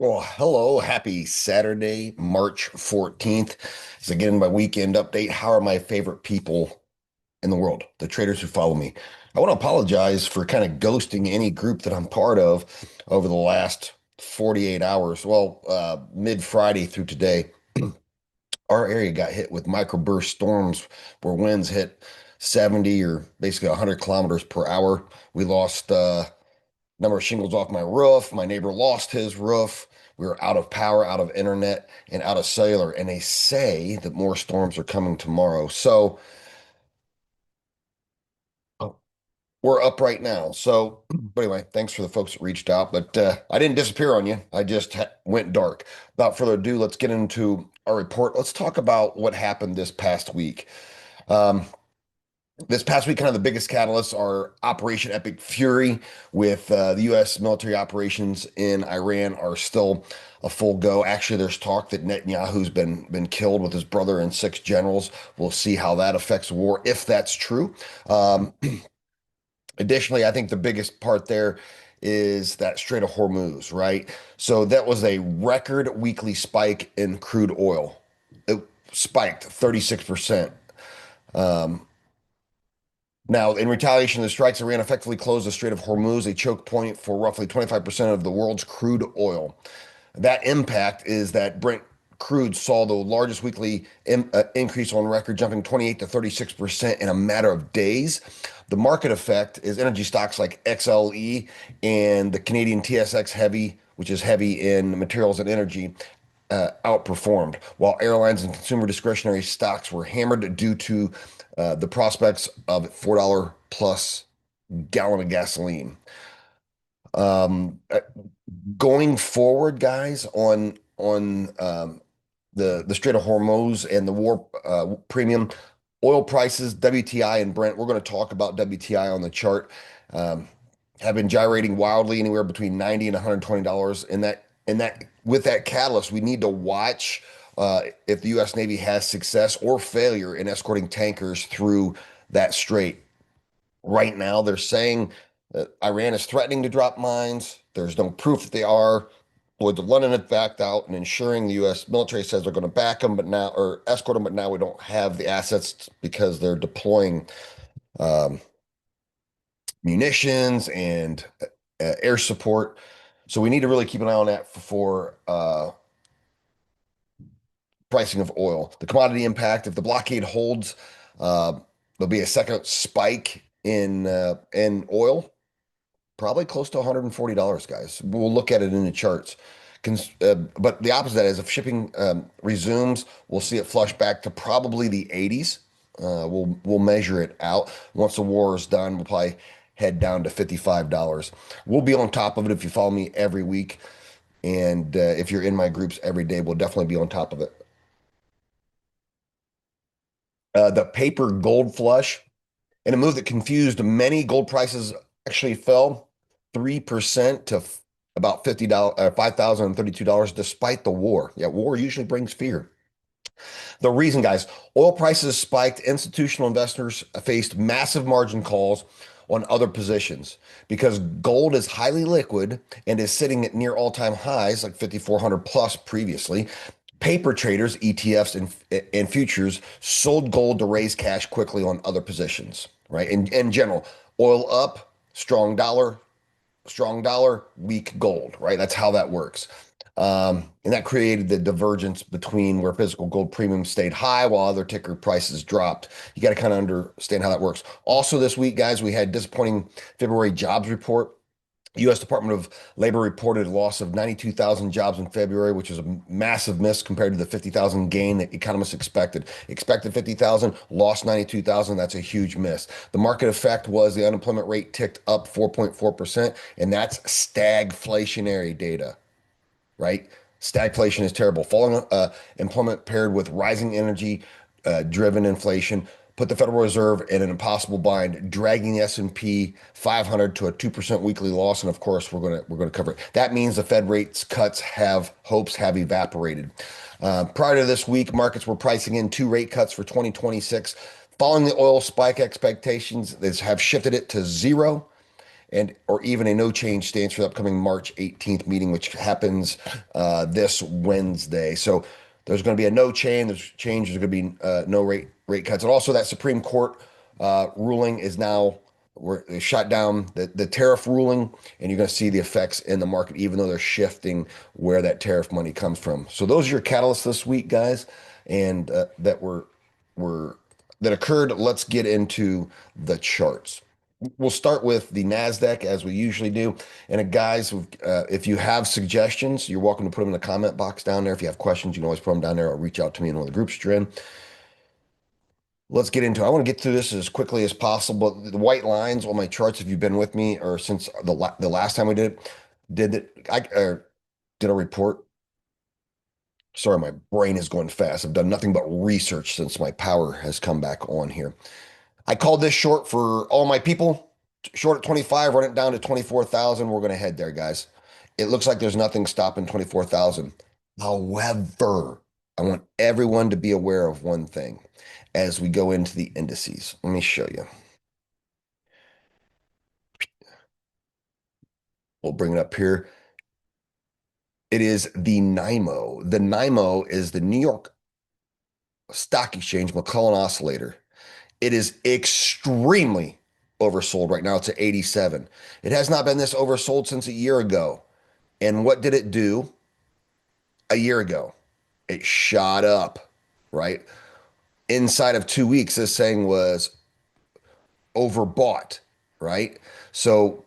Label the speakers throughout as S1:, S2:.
S1: Well, hello, happy Saturday, March 14th. This is again my weekend update. How are my favorite people in the world, the traders who follow me? I want to apologize for kind of ghosting any group that I'm part of over the last 48 hours. Well, mid-Friday through today, our area got hit with microburst storms where winds hit 70 or basically 100 kilometers per hour. We lost number of shingles off my roof. My neighbor lost his roof. We were out of power, out of internet, and out of cellular. And they say that more storms are coming tomorrow. So oh, we're up right now. But anyway, thanks for the folks that reached out. But I didn't disappear on you. I just went dark. Without further ado, let's get into our report. Let's talk about what happened this past week. Um, This past week, kind of the biggest catalysts are Operation Epic Fury, with the U.S. military operations in Iran are still a full go. Actually, there's talk that Netanyahu's been killed with his brother and six generals. We'll see how that affects war, if that's true. Um, Additionally, I think the biggest part there is that Strait of Hormuz, right? So that was a record weekly spike in crude oil. It spiked 36%. Um, Now, in retaliation to the strikes, Iran effectively closed the Strait of Hormuz, a choke point for roughly 25% of the world's crude oil. That impact is that Brent crude saw the largest weekly increase on record, jumping 28 to 36% in a matter of days. The market effect is energy stocks like XLE and the Canadian TSX Heavy, which is heavy in materials and energy, outperformed, while airlines and consumer discretionary stocks were hammered due to the prospects of $4 plus gallon of gasoline. Um, uh, Going forward, guys, on the Strait of Hormuz and the war premium, oil prices, WTI and Brent. We're going to talk about WTI on the chart. Um, have been gyrating wildly anywhere between 90 and $120. And that with that catalyst, we need to watch if the U.S. Navy has success or failure in escorting tankers through that strait. Right now, they're saying that Iran is threatening to drop mines. There's no proof that they are. Lloyd's of London had backed out and ensuring the U.S. military says they're going to back them, but now, or escort them, but now we don't have the assets because they're deploying um, munitions and air support. So we need to really keep an eye on that for pricing of oil. The commodity impact, if the blockade holds, uh, there'll be a second spike in oil, probably close to $140, guys. We'll look at it in the charts. But the opposite of that is if shipping resumes, we'll see it flush back to probably the 80s. We'll measure it out. Once the war is done, we'll probably head down to $55. We'll be on top of it if you follow me every week. And if you're in my groups every day, we'll definitely be on top of it. The paper gold flush, in a move that confused many, gold prices actually fell 3% to about $5,032 despite the war. Yeah, war usually brings fear. The reason, guys, oil prices spiked. Institutional investors faced massive margin calls on other positions because gold is highly liquid and is sitting at near all-time highs, like 5,400 plus previously. Paper traders, ETFs, and futures sold gold to raise cash quickly on other positions, right? In general, oil up, strong dollar, weak gold, right? That's how that works. And that created the divergence between where physical gold premium stayed high while other ticker prices dropped. You got to kind of understand how that works. Also, this week, guys, we had disappointing February jobs report. U.S. Department of Labor reported a loss of 92,000 jobs in February, which is a massive miss compared to the 50,000 gain that economists expected. Expected 50,000, lost 92,000. That's a huge miss. The market effect was the unemployment rate ticked up 4.4%, and that's stagflationary data, right? Stagflation is terrible. Falling employment paired with rising energy driven inflation put the Federal Reserve in an impossible bind, dragging the S&P 500 to a 2% weekly loss. And of course, we're going to cover it. That means the Fed rates cuts have evaporated. Prior to this week, markets were pricing in two rate cuts for 2026. Following the oil spike, expectations have shifted it to zero. and or even a no change stance for the upcoming March 18th meeting, which happens this Wednesday. So there's going to be a no change. There's going to be no rate cuts, and also that Supreme Court ruling is now they shut down the tariff ruling, and you're going to see the effects in the market, even though they're shifting where that tariff money comes from. So those are your catalysts this week, guys, and were that occurred. Let's get into the charts. We'll start with the Nasdaq as we usually do. And guys, if you have suggestions, you're welcome to put them in the comment box down there. If you have questions, you can always put them down there or reach out to me in one of the groups you're in. Let's get into it. I want to get through this as quickly as possible. The white lines on my charts, if you've been with me or since the last time we did it, did a report. Sorry, my brain is going fast. I've done nothing but research since my power has come back on here. I called this short for all my people. Short at 25, run it down to 24,000. We're going to head there, guys. It looks like there's nothing stopping 24,000. However, I want everyone to be aware of one thing as we go into the indices. Let me show you. We'll bring it up here. It is the NYMO. The NYMO is the New York Stock Exchange McClellan Oscillator. It is extremely oversold right now. It's at 87. It has not been this oversold since a year ago. And what did it do a year ago? It shot up, right? Inside of 2 weeks, this thing was overbought, right? So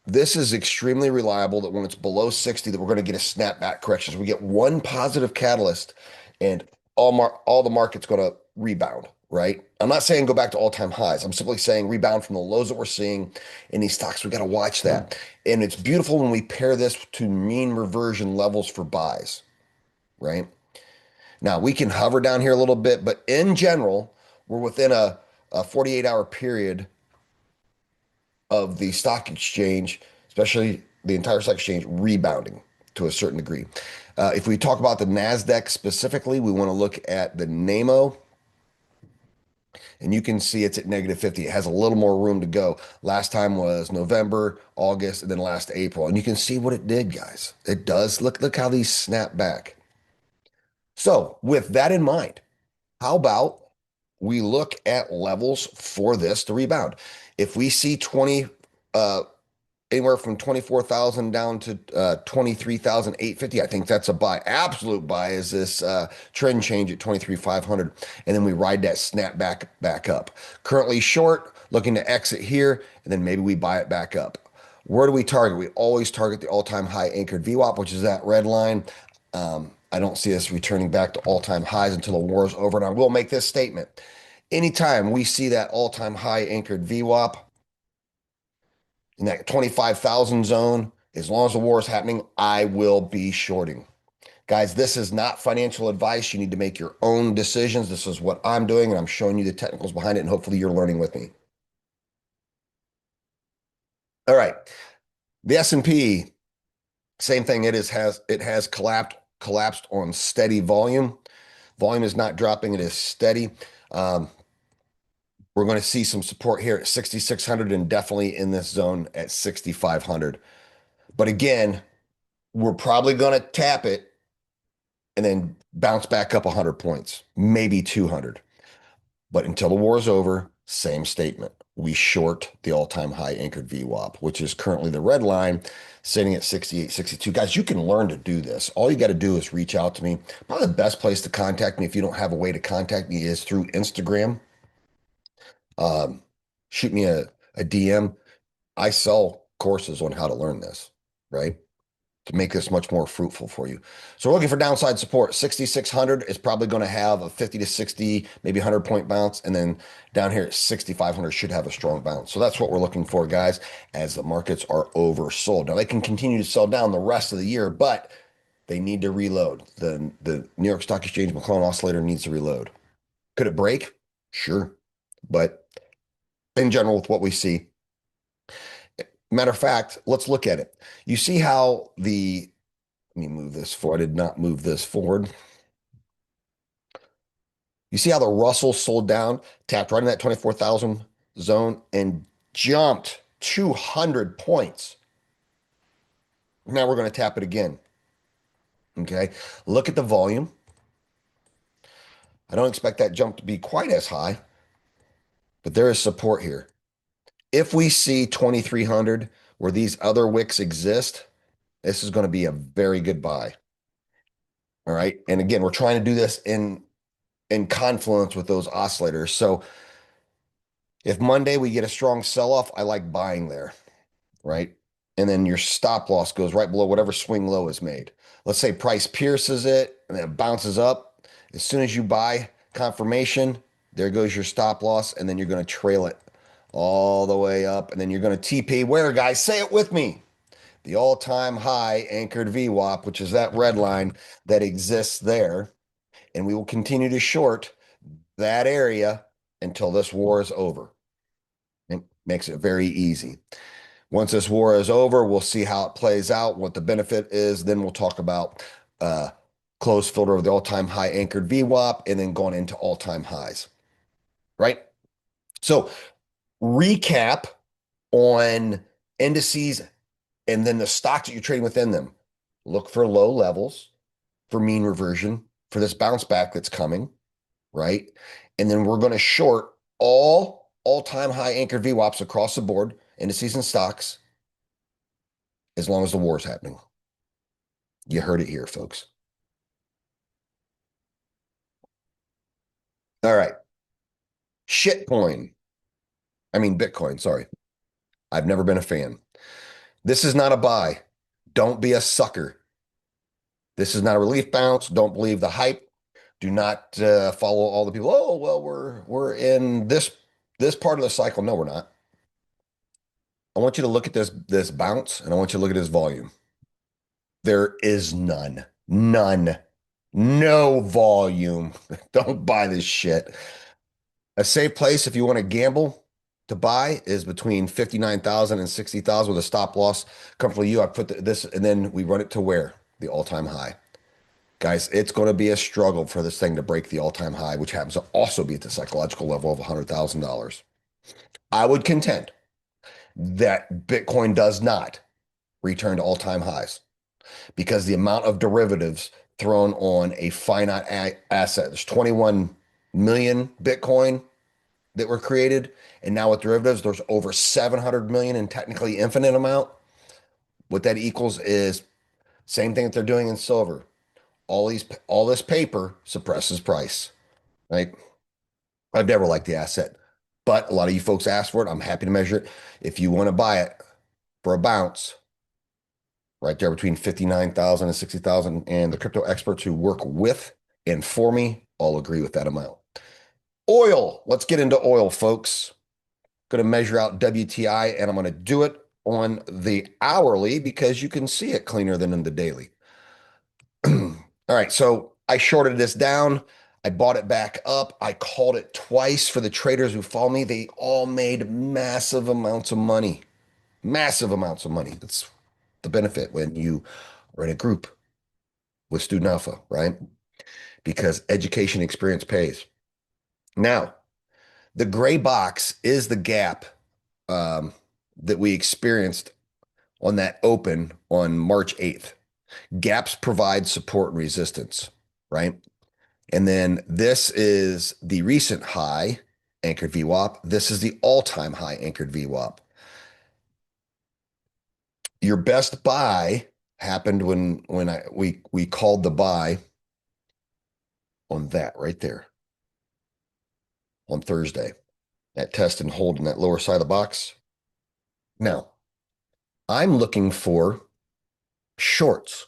S1: this is extremely reliable that when it's below 60, that we're going to get a snapback correction. So we get one positive catalyst and all the market's going to rebound, right? I'm not saying go back to all-time highs. I'm simply saying rebound from the lows that we're seeing in these stocks. We got to watch that. And it's beautiful when we pair this to mean reversion levels for buys, right? Now we can hover down here a little bit, but in general, we're within a 48-hour period of the stock exchange, especially the entire stock exchange, rebounding to a certain degree. If we talk about the Nasdaq specifically, we want to look at the NAMO, and you can see it's at -50. It has a little more room to go. Last time was November, August, and then last April, and you can see what it did, guys. It does. Look how these snap back. So with that in mind, how about we look at levels for this to rebound? If we see 20, anywhere from 24,000 down to 23,850, I think that's a buy. Absolute buy is this trend change at 23,500, and then we ride that snap back up. Currently short, looking to exit here, and then maybe we buy it back up. Where do we target? We always target the all-time high anchored VWAP, which is that red line. I don't see us returning back to all-time highs until the war is over. And I will make this statement. Anytime we see that all-time high anchored VWAP in that 25,000 zone, as long as the war is happening, I will be shorting. Guys, this is not financial advice. You need to make your own decisions. This is what I'm doing, and I'm showing you the technicals behind it, and hopefully you're learning with me. All right. The S&P, same thing. It has collapsed on steady volume. Volume is not dropping. It is steady. We're going to see some support here at 6,600 and definitely in this zone at 6,500. But again, we're probably going to tap it and then bounce back up 100 points, maybe 200. But until the war is over, same statement. We short the all-time high anchored VWAP, which is currently the red line, sitting at 68, 62. Guys, you can learn to do this. All you got to do is reach out to me. Probably the best place to contact me if you don't have a way to contact me is through Instagram. Shoot me a DM. I sell courses on how to learn this, right? To make this much more fruitful for you. So we're looking for downside support. 6,600 is probably going to have a 50 to 60, maybe 100 point bounce. And then down here at 6,500 should have a strong bounce. So that's what we're looking for, guys, as the markets are oversold. Now they can continue to sell down the rest of the year, but they need to reload. The New York Stock Exchange McClellan Oscillator needs to reload. Could it break? Sure. But in general, with what we see, matter of fact, let's look at it. You see how let me move this forward. I did not move this forward. You see how the Russell sold down, tapped right in that 24,000 zone and jumped 200 points. Now we're going to tap it again. Okay. Look at the volume. I don't expect that jump to be quite as high, but there is support here. If we see 2,300 where these other wicks exist, this is going to be a very good buy. All right. And again, we're trying to do this in confluence with those oscillators. So if Monday we get a strong sell-off, I like buying there, right? And then your stop loss goes right below whatever swing low is made. Let's say price pierces it and then it bounces up. As soon as you buy confirmation, there goes your stop loss, and then you're going to trail it all the way up, and then you're going to TP where, guys? Say it with me. The all-time high anchored VWAP, which is that red line that exists there. And we will continue to short that area until this war is over. It makes it very easy. Once this war is over, we'll see how it plays out, what the benefit is. Then we'll talk about close filter of the all-time high anchored VWAP and then going into all-time highs, right? So recap on indices and then the stocks that you're trading within them. Look for low levels for mean reversion for this bounce back that's coming, right? And then we're going to short all-time high anchored VWAPs across the board, indices and stocks, as long as the war is happening. You heard it here, folks. All right. Bitcoin, sorry. I've never been a fan. This is not a buy. Don't be a sucker. This is not a relief bounce. Don't believe the hype. Do not follow all the people. Oh, well, we're in this part of the cycle. No, we're not. I want you to look at this bounce, and I want you to look at this volume. There is none. None. No volume. Don't buy this shit. A safe place if you want to gamble to buy is between 59,000 and 60,000 with a stop loss. Comfortably, I put this, and then we run it to where? The all-time high. Guys, it's going to be a struggle for this thing to break the all-time high, which happens to also be at the psychological level of $100,000. I would contend that Bitcoin does not return to all-time highs because the amount of derivatives thrown on a finite asset. There's 21 million Bitcoin that were created, and now with derivatives, there's over 700 million in technically infinite amount. What that equals is same thing that they're doing in silver. All this paper suppresses price, right? I've never liked the asset, but a lot of you folks ask for it. I'm happy to measure it. If you want to buy it for a bounce, right there between 59,000 and 60,000, and the crypto experts who work with and for me all agree with that amount. Oil. Let's get into oil, folks. Going to measure out WTI, and I'm going to do it on the hourly because you can see it cleaner than in the daily. All right, so I shorted this down. I bought it back up. I called it twice for the traders who follow me. They all made massive amounts of money. Massive amounts of money. That's the benefit when you are in a group with Student Alpha, right? Because education experience pays. Now, the gray box is the gap that we experienced on that open on March 8th. Gaps provide support and resistance, right? And then this is the recent high anchored VWAP. This is the all-time high anchored VWAP. Your best buy happened when we called the buy on that right there on Thursday. That test and hold in that lower side of the box. Now, I'm looking for shorts.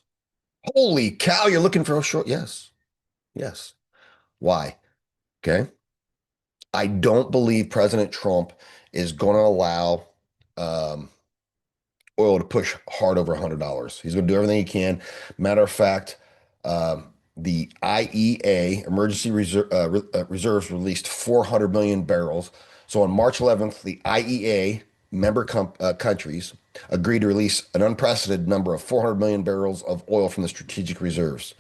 S1: Holy cow, you're looking for a short? Yes. Yes. Why? Okay. I don't believe President Trump is going to allow oil to push hard over $100. He's going to do everything he can. Matter of fact, the IEA emergency reserves released 400 million barrels. So on March 11th, the IEA member countries agreed to release an unprecedented number of 400 million barrels of oil from the strategic reserves.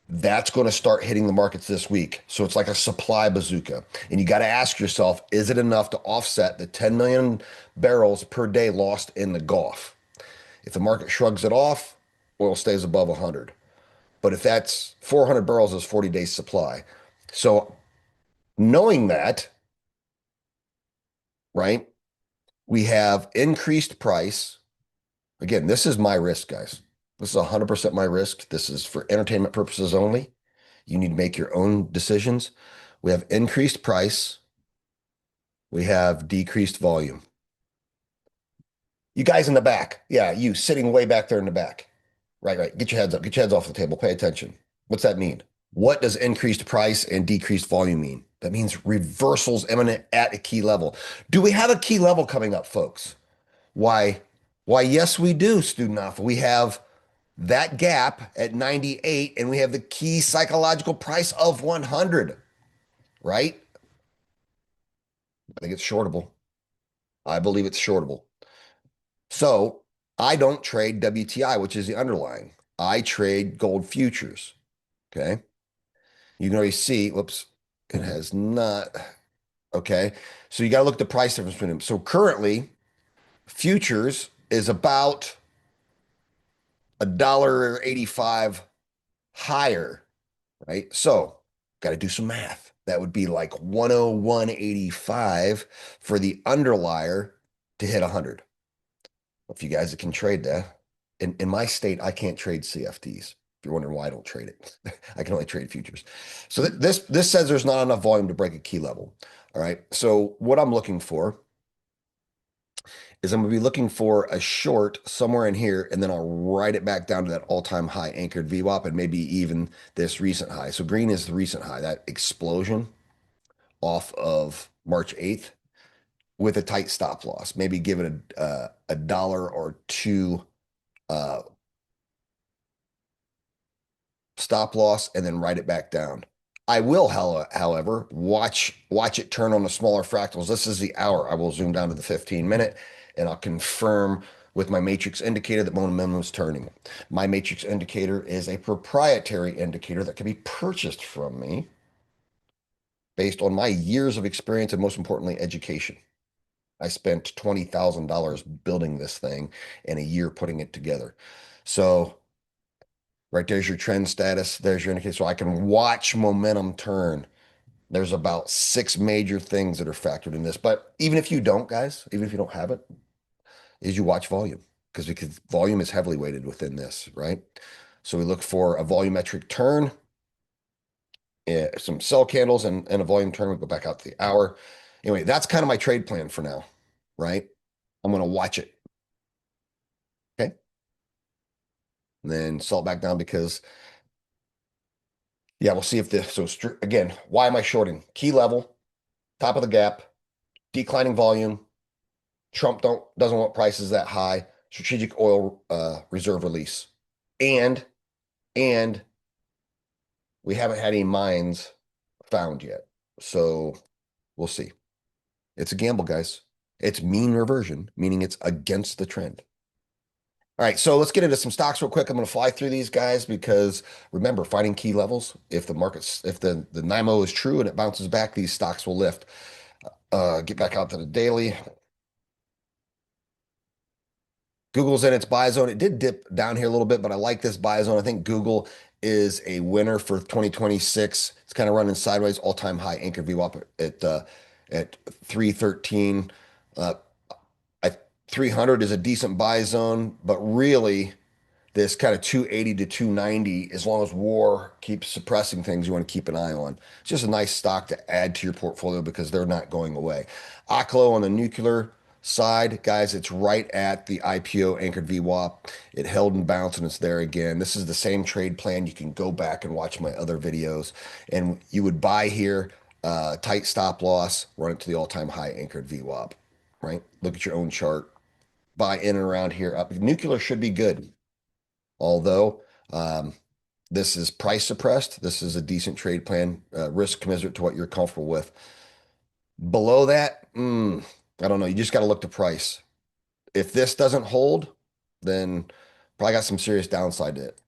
S1: That's going to start hitting the markets this week. So it's like a supply bazooka. And you got to ask yourself, is it enough to offset the 10 million barrels per day lost in the Gulf? If the market shrugs it off, oil stays above 100. But if that's 400 barrels is 40 days supply. So knowing that, right, we have increased price. Again, this is my risk, guys. This is 100% my risk. This is for entertainment purposes only. You need to make your own decisions. We have increased price. We have decreased volume. You guys in the back. Yeah, you sitting way back there in the back. Right, right. Get your heads up. Get your heads off the table. Pay attention. What's that mean? What does increased price and decreased volume mean? That means reversals imminent at a key level. Do we have a key level coming up, folks? Why? Why, yes, we do, student alpha. We have that gap at 98, and we have the key psychological price of 100, right? I think it's shortable. I believe it's shortable. So I don't trade WTI, which is the underlying. I trade gold futures. Okay. You can already see, whoops, it has not. Okay. So you got to look at the price difference between them. So currently, futures is about $1.85 higher, right? So got to do some math. That would be like 101.85 for the underlier to hit 100. If you guys can trade that. In my state, I can't trade CFDs. If you're wondering why I don't trade it, I can only trade futures. So this says there's not enough volume to break a key level. All right. So what I'm looking for is I'm going to be looking for a short somewhere in here, and then I'll write it back down to that all-time high anchored VWAP and maybe even this recent high. So green is the recent high, that explosion off of March 8th with a tight stop loss. Maybe give it a dollar or two uh, stop loss and then write it back down. I will, however, watch it turn on the smaller fractals. This is the hour. I will zoom down to the 15-minute and I'll confirm with my matrix indicator that momentum is turning. My matrix indicator is a proprietary indicator that can be purchased from me based on my years of experience and most importantly, education. I spent $20,000 building this thing and a year putting it together. So right there's your trend status. There's your indicator. So I can watch momentum turn. There's about six major things that are factored in this. But even if you don't, guys, even if you don't have it, is you watch volume because volume is heavily weighted within this, right? So we look for a volumetric turn, some sell candles and a volume turn. We go back out to the hour. Anyway, that's kind of my trade plan for now, right? I'm going to watch it. Okay. And then sell it back down because yeah, we'll see if this. So again, why am I shorting? Key level, top of the gap, declining volume. Trump doesn't want prices that high. Strategic oil reserve release, and we haven't had any mines found yet. So we'll see. It's a gamble, guys. It's mean reversion, meaning it's against the trend. All right, so let's get into some stocks real quick. I'm going to fly through these guys because remember, finding key levels. If the markets, if the NIMO is true and it bounces back, these stocks will lift. Get back out to the daily. Google's in its buy zone. It did dip down here a little bit, but I like this buy zone. I think Google is a winner for 2026. It's kind of running sideways, all-time high anchor VWAP at 313. Uh, 300 is a decent buy zone, but really this kind of 280 to 290, as long as war keeps suppressing things, you want to keep an eye on. It's just a nice stock to add to your portfolio because they're not going away. OKLO on the nuclear side, guys, it's right at the IPO anchored VWAP. It held and bounced and it's there again. This is the same trade plan. You can go back and watch my other videos and you would buy here, tight stop loss, run it to the all-time high anchored VWAP, right? Look at your own chart. Buy in and around here. Nuclear should be good. Although this is price suppressed, this is a decent trade plan, risk commensurate to what you're comfortable with. Below that, I don't know. You just got to look to price. If this doesn't hold, then probably got some serious downside to it.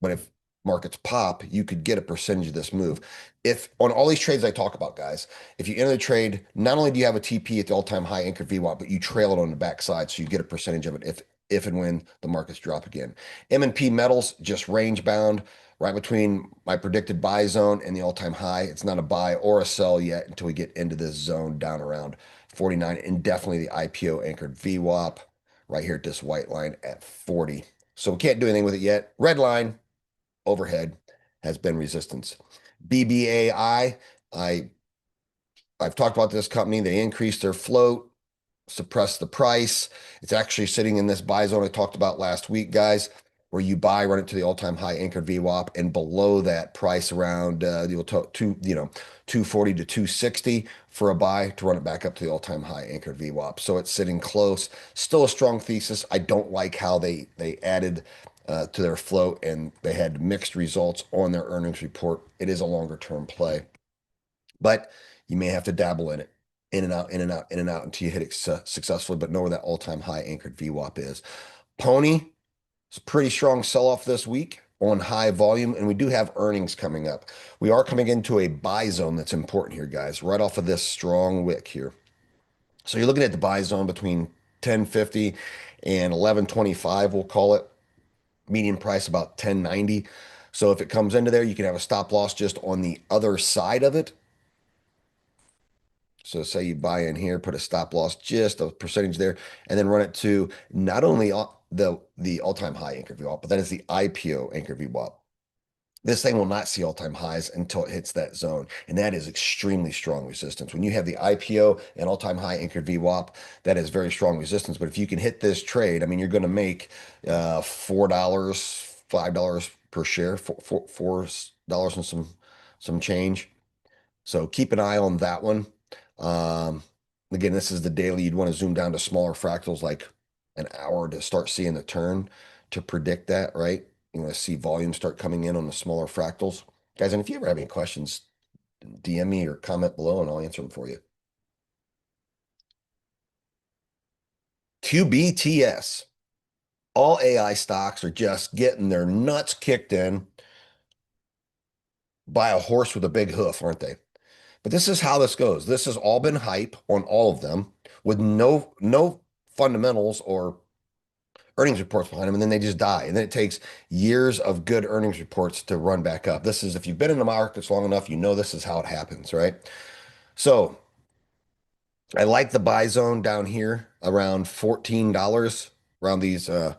S1: But markets pop, you could get a percentage of this move. If on all these trades I talk about, guys, if you enter the trade, not only do you have a TP at the all-time high anchored VWAP, but you trail it on the backside, so you get a percentage of it if and when the markets drop again. M&P metals just range bound right between my predicted buy zone and the all-time high. It's not a buy or a sell yet until we get into this zone down around 49, and definitely the IPO anchored VWAP right here at this white line at 40. So we can't do anything with it yet. Red line overhead has been resistance. BBAI, I've talked about this company. They increased their float, suppress the price. It's actually sitting in this buy zone I talked about last week, guys, where you buy, run it to the all-time high anchored VWAP, and below that price around 240 to 260 for a buy to run it back up to the all-time high anchored VWAP. So it's sitting close. Still a strong thesis. I don't like how they added to their float, and they had mixed results on their earnings report. It is a longer term play, but you may have to dabble in it, in and out, in and out, in and out until you hit it successfully, but know where that all-time high anchored VWAP is. Pony, it's a pretty strong sell-off this week on high volume, and we do have earnings coming up. We are coming into a buy zone that's important here, guys, right off of this strong wick here. So you're looking at the buy zone between 1050 and 1125, we'll call it. Median price about 1090. So if it comes into there, you can have a stop loss just on the other side of it. So say you buy in here, put a stop loss, just a percentage there, and then run it to not only the all-time high anchor VWAP, but that is the IPO anchor VWAP. This thing will not see all-time highs until it hits that zone, and that is extremely strong resistance. When you have the IPO and all-time high anchored VWAP, that is very strong resistance. But if you can hit this trade, I mean, you're going to make $4, $5 per share, $4 and some change. So keep an eye on that one. Um, Again, this is the daily. You'd want to zoom down to smaller fractals, like an hour, to start seeing the turn to predict that, right? You want to see volume start coming in on the smaller fractals. Guys, and if you ever have any questions, DM me or comment below and I'll answer them for you. QBTS. All AI stocks are just getting their nuts kicked in by a horse with a big hoof, aren't they? But this is how this goes. This has all been hype on all of them with no fundamentals or earnings reports behind them, and then they just die. And then it takes years of good earnings reports to run back up. This is, if you've been in the markets long enough, you know this is how it happens, right? So I like the buy zone down here around $14, around these uh,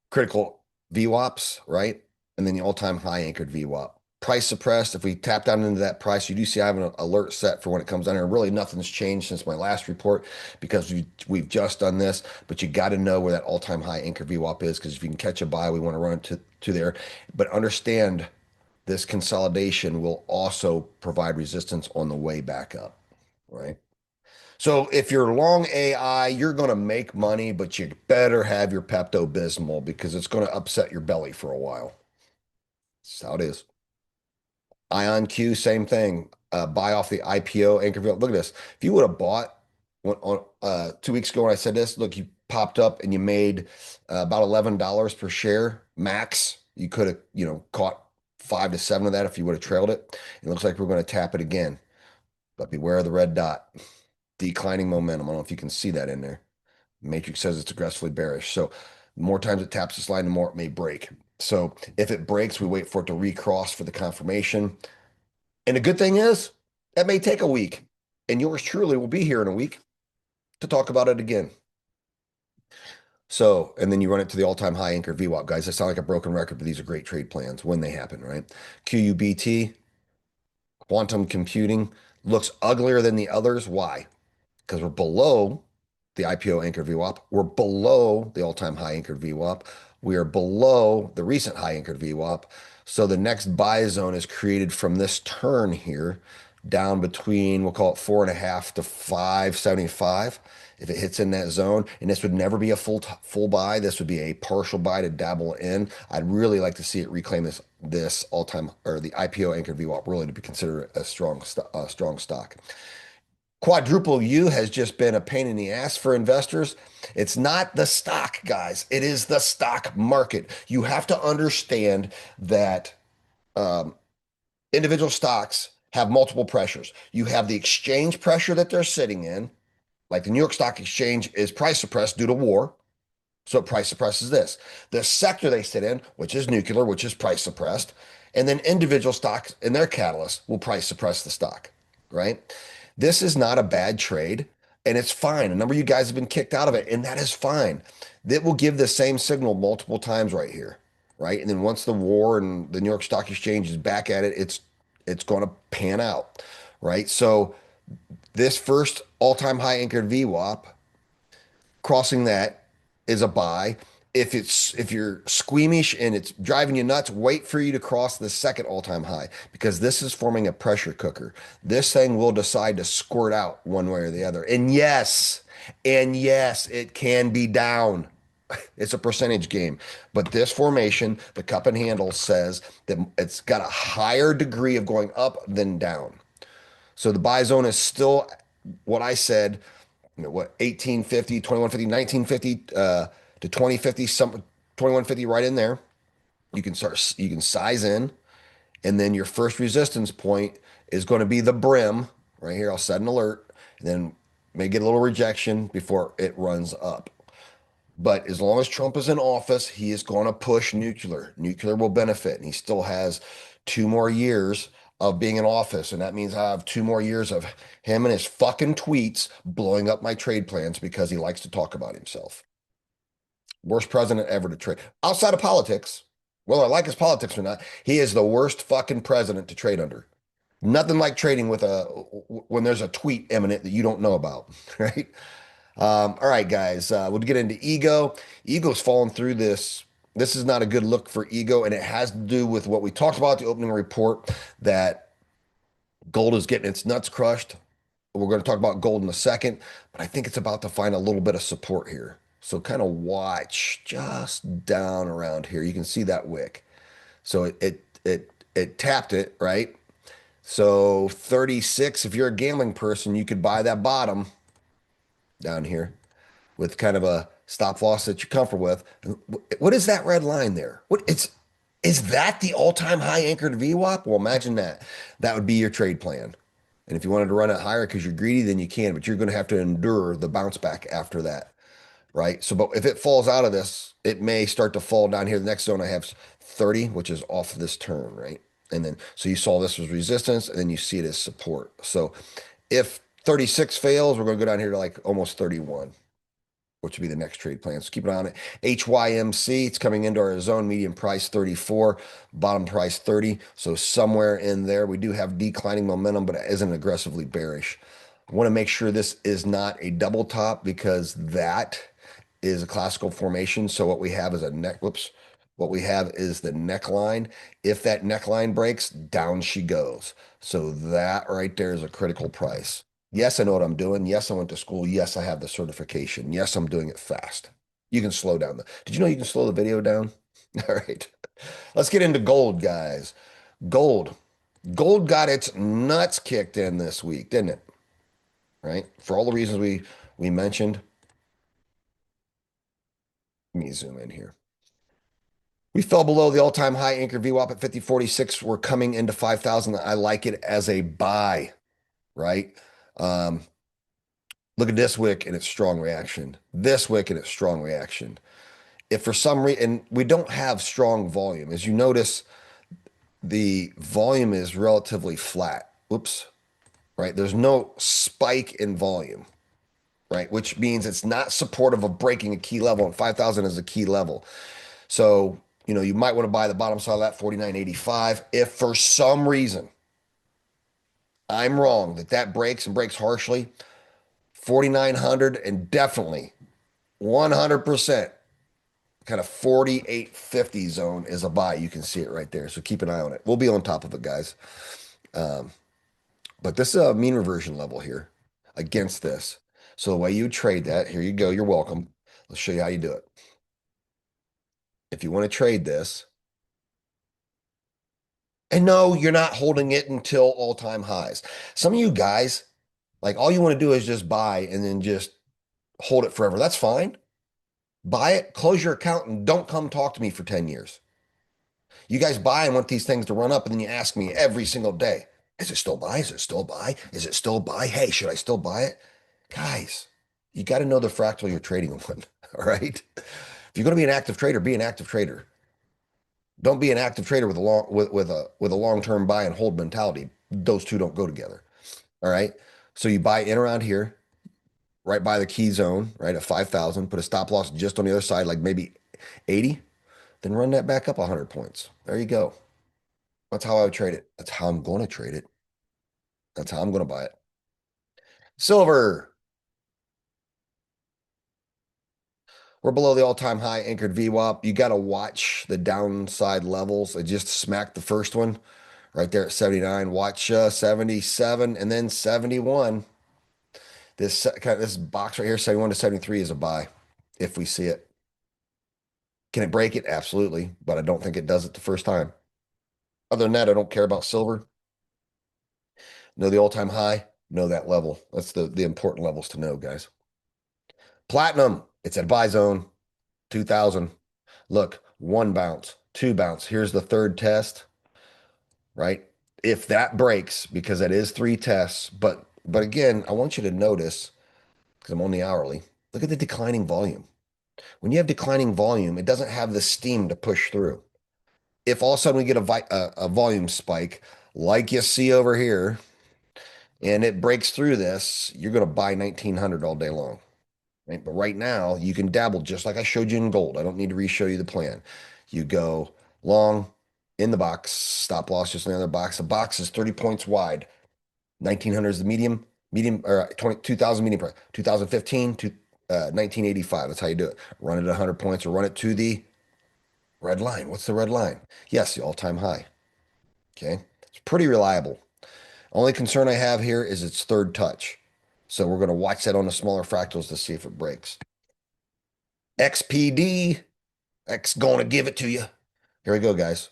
S1: critical VWAPs, right? And then the all-time high anchored VWAP. Price suppressed. If we tap down into that price, you do see I have an alert set for when it comes down here. Really, nothing's changed since my last report because we've just done this. But you got to know where that all-time high anchor VWAP is, because if you can catch a buy, we want to run it to there. But understand this consolidation will also provide resistance on the way back up, right? So if you're long AI, you're going to make money, but you better have your Pepto-Bismol because it's going to upset your belly for a while. That's how it is. IonQ, same thing. Buy off the IPO anchor. Look at this. If you would have bought on 2 weeks ago when I said this, look, you popped up and you made about $11 per share max. You could have, caught 5 to 7 of that if you would have trailed it. It looks like we're going to tap it again, but beware of the red dot. Declining momentum. I don't know if you can see that in there. Matrix says it's aggressively bearish. So the more times it taps this line, the more it may break. So if it breaks, we wait for it to recross for the confirmation. And the good thing is, that may take a week. And yours truly will be here in a week to talk about it again. So, and then you run it to the all-time high anchor VWAP. Guys, I sound like a broken record, but these are great trade plans when they happen, right? QUBT, quantum computing, looks uglier than the others. Why? Because we're below the IPO anchor VWAP. We're below the all-time high anchored VWAP. We are below the recent high anchored VWAP. So the next buy zone is created from this turn here down between, we'll call it 4.5 to 575. If it hits in that zone, and this would never be a full buy, this would be a partial buy to dabble in. I'd really like to see it reclaim this all-time, or the IPO anchored VWAP, really to be considered a strong stock. Quadruple U has just been a pain in the ass for investors. It's not the stock, guys. It is the stock market. You have to understand that um, individual stocks have multiple pressures. You have the exchange pressure that they're sitting in, like the New York Stock Exchange is price suppressed due to war. So it price suppresses this. The sector they sit in, which is nuclear, which is price suppressed, and then individual stocks and their catalysts will price suppress the stock, right? This is not a bad trade, and it's fine. A number of you guys have been kicked out of it, and that is fine. That will give the same signal multiple times right here, right? And then once the war and the New York Stock Exchange is back at it, it's going to pan out, right? So this first all-time high anchored VWAP crossing that is a buy. If you're squeamish and it's driving you nuts, wait for you to cross the second all-time high because this is forming a pressure cooker. This thing will decide to squirt out one way or the other. And yes, it can be down. It's a percentage game. But this formation, the cup and handle says that it's got a higher degree of going up than down. So the buy zone is still what I said, what 1850, 2150, 1950 to 2050, some 2150 right in there. You can size in, and then your first resistance point is going to be the brim right here. I'll set an alert, and then may get a little rejection before it runs up. But as long as Trump is in office, he is going to push nuclear. Nuclear will benefit, and he still has 2 more years of being in office, and that means I have 2 more years of him and his fucking tweets blowing up my trade plans because he likes to talk about himself. Worst president ever to trade outside of politics. Whether I like his politics or not, he is the worst fucking president to trade under. Nothing like trading with a when there's a tweet imminent that you don't know about, right? All right, guys, we'll get into ego. Ego's falling through this. This is not a good look for ego, and it has to do with what we talked about at the opening report that gold is getting its nuts crushed. We're going to talk about gold in a second, but I think it's about to find a little bit of support here. So kind of watch just down around here. You can see that wick. So it tapped it, right? So 36, if you're a gambling person, you could buy that bottom down here with kind of a stop loss that you're comfortable with. What is that red line there? What it's is that the all-time high anchored VWAP? Well, imagine that. That would be your trade plan. And if you wanted to run it higher because you're greedy, then you can, but you're going to have to endure the bounce back after that, right? So, but if it falls out of this, it may start to fall down here. The next zone I have is 30, which is off this turn, right? And then, so you saw this was resistance, and then you see it as support. So if 36 fails, we're going to go down here to like almost 31, which would be the next trade plan. So keep an eye on it. HYMC, it's coming into our zone, medium price 34, bottom price 30. So somewhere in there, we do have declining momentum, but it isn't aggressively bearish. I want to make sure this is not a double top because that is a classical formation. So what we have is a neck, whoops, what we have is the neckline. If that neckline breaks, down she goes. So that right there is a critical price. Yes, I know what I'm doing. Yes, I went to school. Yes, I have the certification. Yes, I'm doing it fast. You can slow down did you know you can slow the video down? All right. Let's get into gold, guys. Gold. Gold got its nuts kicked in this week, didn't it? Right? For all the reasons we mentioned. Let me zoom in here. We fell below the all-time high anchor VWAP at 5046. We're coming into 5,000. I like it as a buy, right? Look at this wick and its strong reaction. This wick and its strong reaction. If for some reason, we don't have strong volume. As you notice, the volume is relatively flat. Oops, right? There's no spike in volume, right? Which means it's not supportive of breaking a key level, and 5,000 is a key level. So, you might want to buy the bottom side of that 49.85. If for some reason I'm wrong that breaks and breaks harshly, 4,900 and definitely 100% kind of 48.50 zone is a buy. You can see it right there. So keep an eye on it. We'll be on top of it, guys. But this is a mean reversion level here against this. So the way you trade that, here you go. You're welcome. Let's show you how you do it. If you want to trade this, and no, you're not holding it until all-time highs. Some of you guys, Like all you want to do is just buy and then just hold it forever. That's fine. Buy it, close your account, and don't come talk to me for 10 years. You guys buy and want these things to run up, and then you ask me every single day, is it still buy? Is it still buy? Is it still buy? Hey, should I still buy it? Guys, you got to know the fractal you're trading on. All right. If you're going to be an active trader, be an active trader. Don't be an active trader with a long-term buy and hold mentality. Those two don't go together. All right. So you buy in around here, right by the key zone, right at 5,000, put a stop loss just on the other side, like maybe 80, then run that back up 100 points. There you go. That's how I would trade it. That's how I'm going to trade it. That's how I'm going to buy it. Silver. We're below the all-time high anchored VWAP. You got to watch the downside levels. I just smacked the first one right there at 79. Watch 77 and then 71. This box right here, 71 to 73 is a buy if we see it. Can it break it? Absolutely, but I don't think it does it the first time. Other than that, I don't care about silver. Know the all-time high, know that level. That's the important levels to know, guys. Platinum, it's at buy zone, 2000. Look, one bounce, two bounce. Here's the third test, right? If that breaks, because that is three tests, but again, I want you to notice, because I'm on the hourly, look at the declining volume. When you have declining volume, it doesn't have the steam to push through. If all of a sudden we get a volume spike, like you see over here, and it breaks through this, you're going to buy 1900 all day long. Right? But right now, you can dabble just like I showed you in gold. I don't need to re-show you the plan. You go long in the box, stop loss just in the other box. The box is 30 points wide. 1900 is the medium or 2000 medium price. 2015 to 1985. That's how you do it. Run it at 100 points or run it to the red line. What's the red line? Yes, the all-time high. Okay. It's pretty reliable. Only concern I have here is its third touch. So we're going to watch that on the smaller fractals to see if it breaks. XPD, X going to give it to you. Here we go, guys.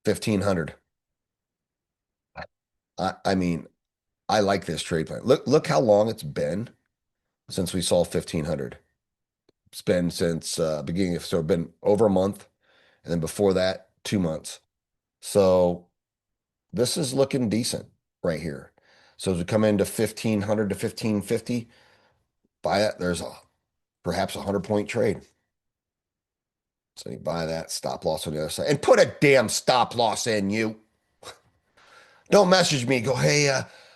S1: 1500. I mean, I like this trade plan. Look how long it's been since we saw 1500. It's been since beginning of, so it's been over a month. And then before that, 2 months. So this is looking decent right here. So as we come into 1500 to 1550, buy it. There's perhaps a 100-point trade. So you buy that, stop loss on the other side, and put a damn stop loss in, you. Don't message me. Go, hey,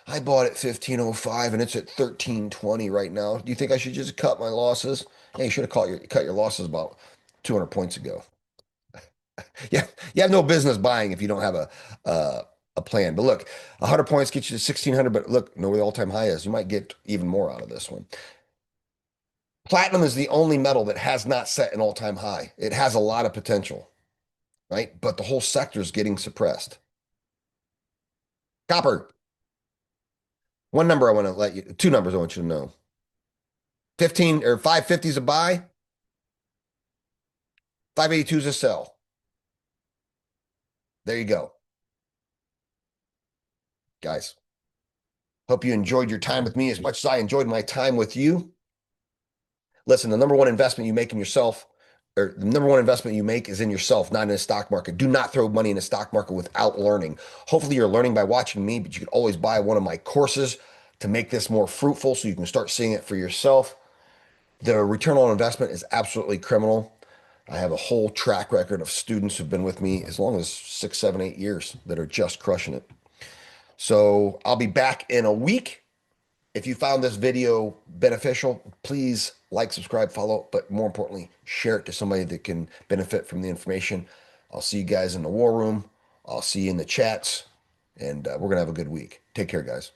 S1: I bought at 1505 and it's at 1320 right now. Do you think I should just cut my losses? Hey, you should have cut your losses about 200 points ago. Yeah, you have no business buying if you don't have a plan. But look, 100 points get you to 1600. But look, know where the all-time high is. You might get even more out of this one. Platinum is the only metal that has not set an all-time high. It has a lot of potential, right? But the whole sector is getting suppressed. Copper. One number I want to let you, two numbers I want you to know. 15 or 550 is a buy. 582 is a sell. There you go. Guys, hope you enjoyed your time with me as much as I enjoyed my time with you. Listen, the number one investment you make in yourself, or the number one investment you make is in yourself, not in the stock market. Do not throw money in the stock market without learning. Hopefully you're learning by watching me, but you can always buy one of my courses to make this more fruitful so you can start seeing it for yourself. The return on investment is absolutely criminal. I have a whole track record of students who've been with me as long as 6, 7, 8 years that are just crushing it. So I'll be back in a week. If you found this video beneficial, please like, subscribe, follow, but more importantly, share it to somebody that can benefit from the information. I'll see you guys in the war room. I'll see you in the chats, and we're going to have a good week. Take care, guys.